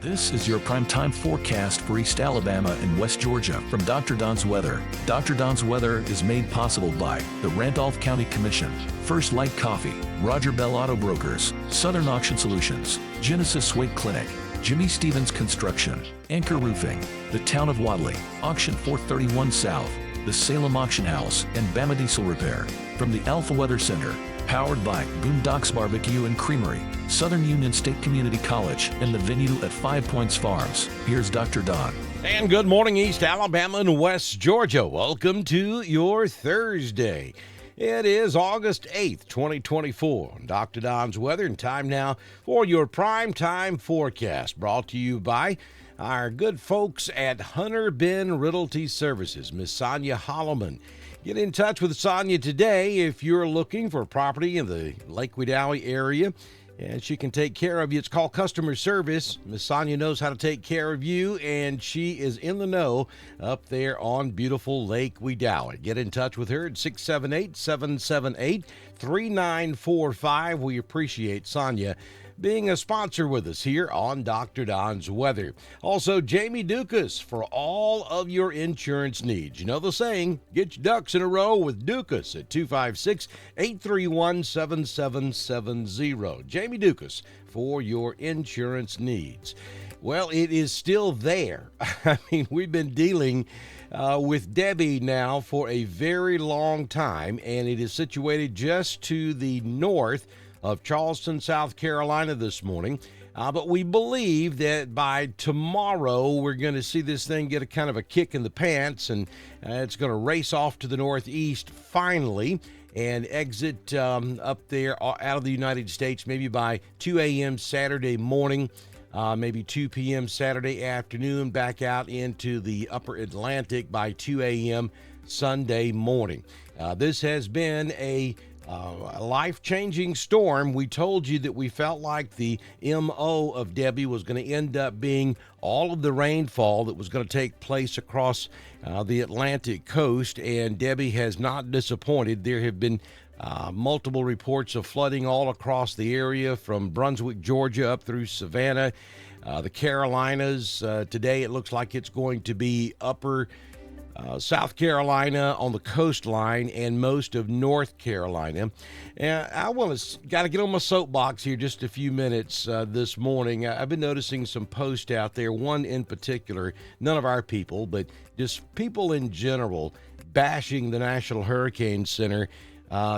This is your primetime forecast for East Alabama and West Georgia from Dr. Don's Weather. Dr. Don's Weather is made possible by the Randolph County Commission, First Light Coffee, Roger Bell Auto Brokers, Southern Auction Solutions, Genesis Wake Clinic, Jimmy Stevens Construction, Anchor Roofing, the Town of Wadley, Auction 431 South, the Salem Auction House, and Bama Diesel Repair. From the Alpha Weather Center, powered by Boondocks Barbecue and Creamery, Southern Union State Community College, and the venue at 5 Points Farms. Here's Dr. Don. And good morning, East Alabama and West Georgia. Welcome to your Thursday. It is August 8th, 2024. Dr. Don's Weather, and time now for your primetime forecast, brought to you by our good folks at Hunter Ben Realty Services, Miss Sonia Holloman. Get in touch with Sonia today if you're looking for property in the Lake Wedowee area, and she can take care of you. It's called customer service. Miss Sonia knows how to take care of you, and she is in the know up there on beautiful Lake Wedowee. Get in touch with her at 678-778-3945. We appreciate Sonia being a sponsor with us here on Dr. Don's Weather. Also, Jamie Dukas for all of your insurance needs. You know the saying, get your ducks in a row with Dukas at 256-831-7770. Jamie Dukas for your insurance needs. Well, it is still there. I mean, we've been dealing with Debby now for a very long time, and it is situated just to the north of Charleston, South Carolina this morning. But we believe that by tomorrow, we're going to see this thing get a kind of a kick in the pants, and it's going to race off to the northeast finally and exit up there out of the United States maybe by 2 a.m. Saturday morning, maybe 2 p.m. Saturday afternoon, back out into the upper Atlantic by 2 a.m. Sunday morning. This has been a life-changing storm. We told you that we felt like the MO of Debby was going to end up being all of the rainfall that was going to take place across the Atlantic coast, and Debby has not disappointed. There have been multiple reports of flooding all across the area from Brunswick, Georgia, up through Savannah, the Carolinas. Today it looks like it's going to be upper South Carolina on the coastline and most of North Carolina. And I got to get on my soapbox here just a few minutes this morning. I've been noticing some posts out there, one in particular, none of our people, but just people in general bashing the National Hurricane Center,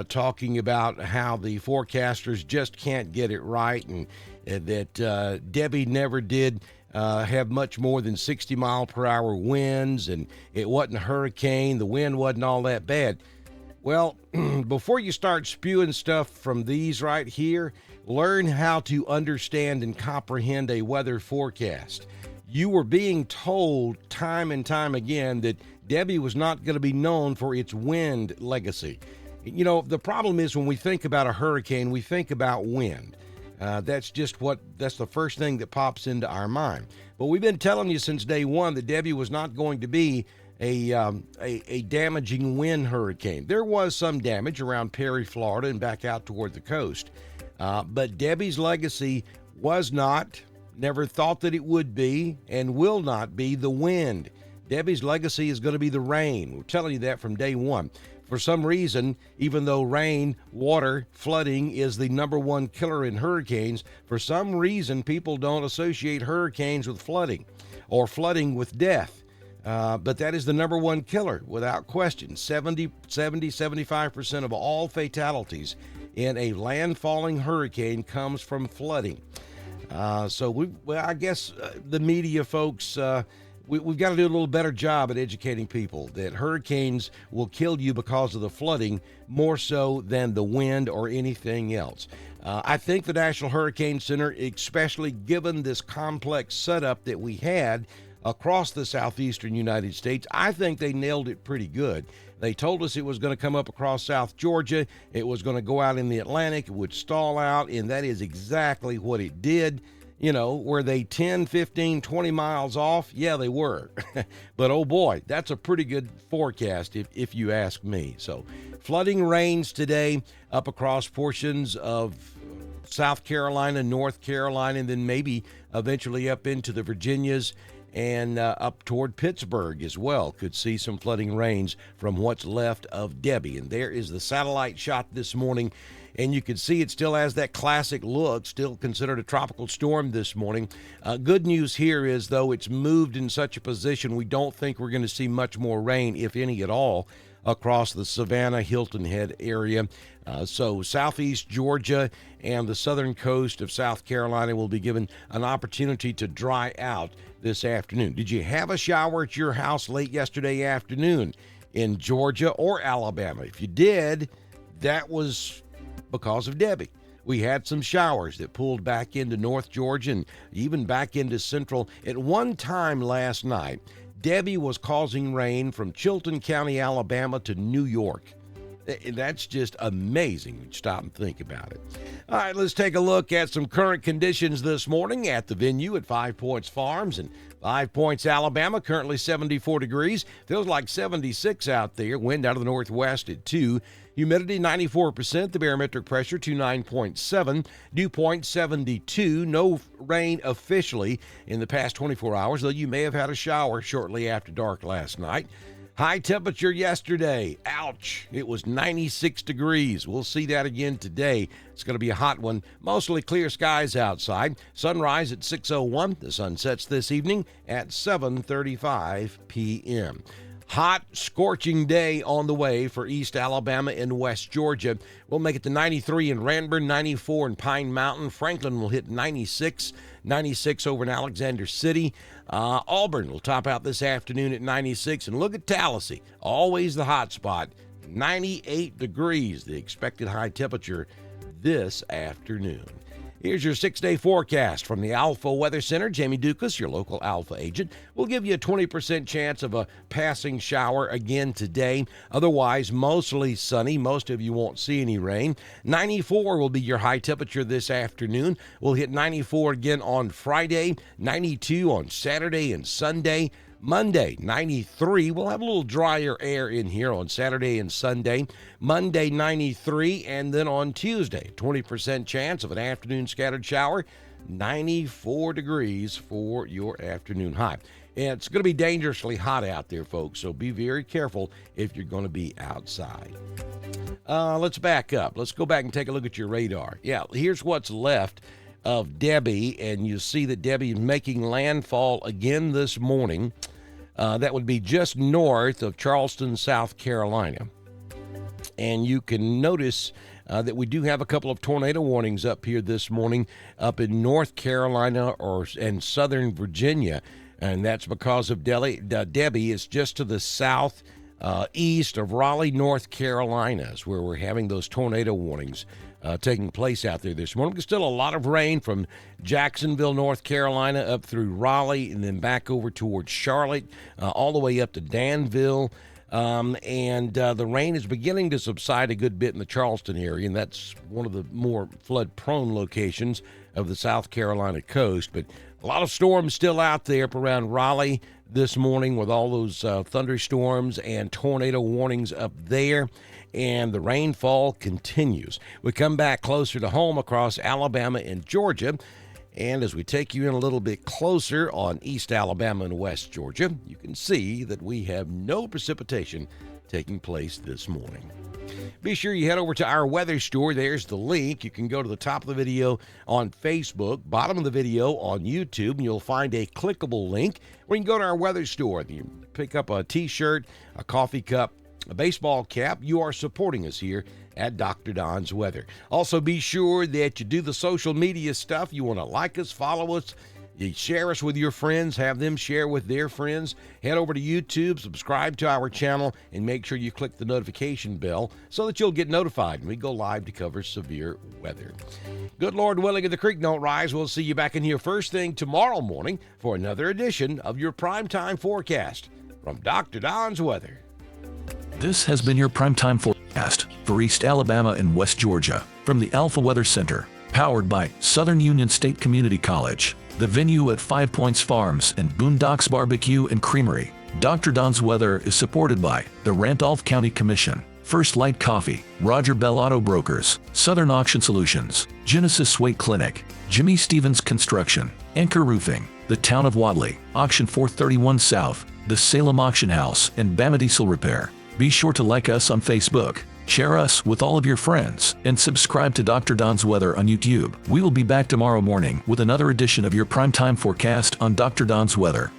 talking about how the forecasters just can't get it right, and that Debby never did have much more than 60-mile-per-hour winds, and it wasn't a hurricane. The wind wasn't all that bad. Well, before you start spewing stuff from these right here, learn how to understand and comprehend a weather forecast. You were being told time and time again that Debby was not going to be known for its wind legacy. You know, the problem is when we think about a hurricane, we think about wind. That's the first thing that pops into our mind. But we've been telling you since day one that Debby was not going to be a damaging wind hurricane. There was some damage around Perry, Florida, and back out toward the coast. But Debby's legacy was not, never thought that it would be, and will not be the wind. Debby's legacy is going to be the rain. We're telling you that from day one. For some reason, even though rain, water, flooding is the number one killer in hurricanes, for some reason people don't associate hurricanes with flooding or flooding with death. But that is the number one killer without question. 75% of all fatalities in a landfalling hurricane comes from flooding. So I guess the media folks, we've got to do a little better job at educating people that hurricanes will kill you because of the flooding more so than the wind or anything else. I think the National Hurricane Center, especially given this complex setup that we had across the southeastern United States, I think they nailed it pretty good. They told us it was going to come up across South Georgia, it was going to go out in the Atlantic, it would stall out, and that is exactly what it did. You know, were they 10, 15, 20 miles off? Yeah, they were. But, oh, boy, that's a pretty good forecast if you ask me. So flooding rains today up across portions of South Carolina, North Carolina, and then maybe eventually up into the Virginias and up toward Pittsburgh as well. Could see some flooding rains from what's left of Debby. And there is the satellite shot this morning. And you can see it still has that classic look, still considered a tropical storm this morning. Good news here is, though, it's moved in such a position we don't think we're going to see much more rain, if any at all, across the Savannah, Hilton Head area. So southeast Georgia and the southern coast of South Carolina will be given an opportunity to dry out this afternoon. Did you have a shower at your house late yesterday afternoon in Georgia or Alabama? If you did, that was because of Debby. We had some showers that pulled back into North Georgia and even back into Central. At one time last night, Debby was causing rain from Chilton County, Alabama to New York. That's just amazing when you stop and think about it. All right, let's take a look at some current conditions this morning at the venue at 5 Points Farms in 5 Points, Alabama. Currently 74 degrees. Feels like 76 out there. Wind out of the northwest at 2. Humidity 94%. The barometric pressure 29.7. Dew point 72. No rain officially in the past 24 hours, though you may have had a shower shortly after dark last night. High temperature yesterday. Ouch. It was 96 degrees. We'll see that again today. It's going to be a hot one. Mostly clear skies outside. Sunrise at 6:01. The sun sets this evening at 7:35 p.m. Hot, scorching day on the way for East Alabama and West Georgia. We'll make it to 93 in Ranburne, 94 in Pine Mountain. Franklin will hit 96, 96 over in Alexander City. Auburn will top out this afternoon at 96. And look at Tallahassee, always the hot spot, 98 degrees, the expected high temperature this afternoon. Here's your 6-day forecast from the Alpha Weather Center. Jamie Dukas, your local Alpha agent, will give you a 20% chance of a passing shower again today. Otherwise, mostly sunny. Most of you won't see any rain. 94 will be your high temperature this afternoon. We'll hit 94 again on Friday, 92 on Saturday and Sunday. Monday, 93. We'll have a little drier air in here on Saturday and Sunday. Monday, 93. And then on Tuesday, 20% chance of an afternoon scattered shower. 94 degrees for your afternoon high. And it's going to be dangerously hot out there, folks, so be very careful if you're going to be outside. Let's back up. Let's go back and take a look at your radar. Yeah, here's what's left of Debby, and you see that Debby is making landfall again this morning. That would be just north of Charleston, South Carolina. And you can notice that we do have a couple of tornado warnings up here this morning up in North Carolina and southern Virginia. And that's because of Debby is just to the south east of Raleigh, North Carolina, is where we're having those tornado warnings taking place out there this morning. There's still a lot of rain from Jacksonville, North Carolina, up through Raleigh, and then back over towards Charlotte, all the way up to Danville. And the rain is beginning to subside a good bit in the Charleston area, and that's one of the more flood-prone locations of the South Carolina coast. But a lot of storms still out there up around Raleigh this morning with all those thunderstorms and tornado warnings up there. And the rainfall continues. We come back closer to home across Alabama and Georgia. And as we take you in a little bit closer on East Alabama and West Georgia, you can see that we have no precipitation taking place this morning. Be sure you head over to our weather store. There's the link. You can go to the top of the video on Facebook, bottom of the video on YouTube, and you'll find a clickable link where you can go to our weather store. You pick up a t-shirt, a coffee cup, a baseball cap. You are supporting us here at Dr. Don's Weather. Also, be sure that you do the social media stuff. You want to like us, follow us, you share us with your friends, have them share with their friends. Head over to YouTube, subscribe to our channel, and make sure you click the notification bell so that you'll get notified when we go live to cover severe weather. Good Lord willing, if the creek don't rise, we'll see you back in here first thing tomorrow morning for another edition of your primetime forecast from Dr. Don's Weather. This has been your primetime forecast for East Alabama and West Georgia from the Alpha Weather Center, powered by Southern Union State Community College, the venue at 5 Points Farms and Boondocks Barbecue and Creamery. Dr. Don's Weather is supported by the Randolph County Commission, First Light Coffee, Roger Bell Auto Brokers, Southern Auction Solutions, Genesis Weight Clinic, Jimmy Stevens Construction, Anchor Roofing, the Town of Wadley, Auction 431 South, the Salem Auction House, and Bama Diesel Repair. Be sure to like us on Facebook, share us with all of your friends, and subscribe to Dr. Don's Weather on YouTube. We will be back tomorrow morning with another edition of your primetime forecast on Dr. Don's Weather.